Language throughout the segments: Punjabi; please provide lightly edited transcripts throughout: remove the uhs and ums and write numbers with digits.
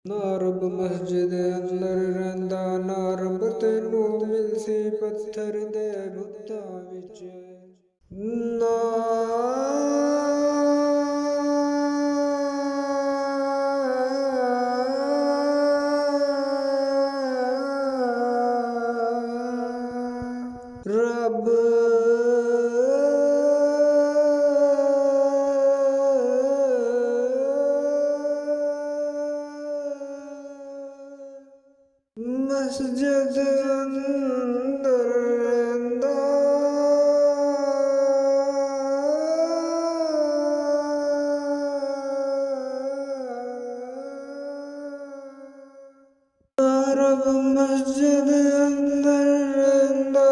ਨਾ ਰੱਬ ਮਸਜਿਦ ਅੰਦਰ ਰਹਿੰਦਾ, ਨਾ ਰੱਬ ਤੈਨੂੰ ਮਿਲਸੀ ਪੱਥਰ ਦੇ ਬੁੱਤਾਂ ਵਿੱਚ। ਨਾ ਰੱਬ ਮਸਜਿਦ ਅੰਦਰ ਰਹਿੰਦਾ, ਰੱਬ ਮਸਜਿਦ ਅੰਦਰ ਰਹਿੰਦਾ।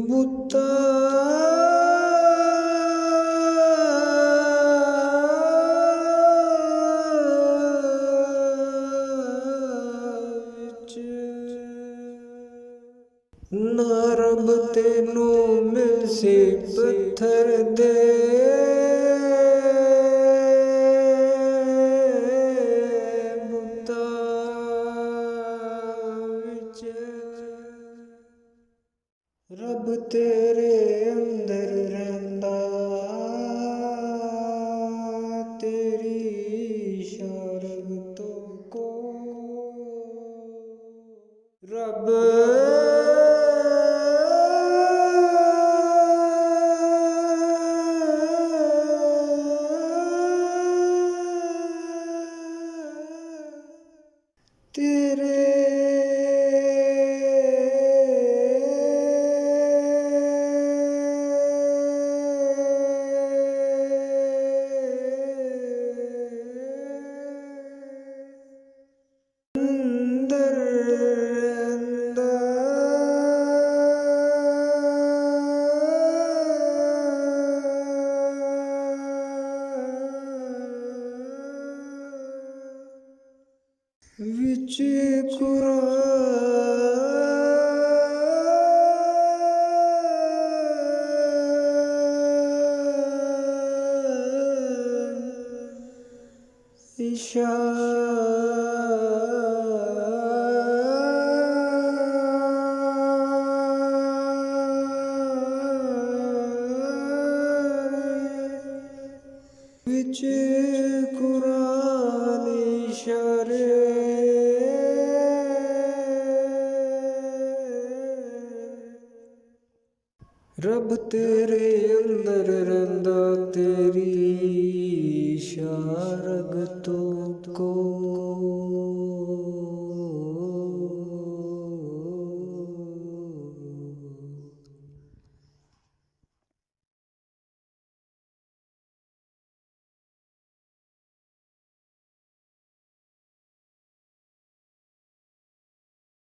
ਬੁੱਤਾਂ ਵਿੱਚ ਨਾ ਰੱਬ ਤੈਨੂੰ ਮਿਲਸੀ ਪੱਥਰ ਦੇ ਬੁੱਤਾਂ ਵਿੱਚ। ਰੱਬ ਤੇਰੇ ਅੰਦਰ ਰਹਿੰਦਾ, ਤੇਰੀ ਸ਼ਰਗਤੋਂ ਕੋ। ਰੱਬ ਤੇਰੇ ਅੰਦਰ ਰਹਿੰਦਾ। ਵਿੱਚ ਕੁਰਾਨ ਵਿੱਚ ਕੁਰਾਨ ਇਸ਼ਾਰੇ। ਰੱਬ ਤੇਰੇ ਅੰਦਰ ਰਹਿੰਦਾ, ਤੇਰੀ ਸ਼ਰਗਤੋਂ ਕੋ।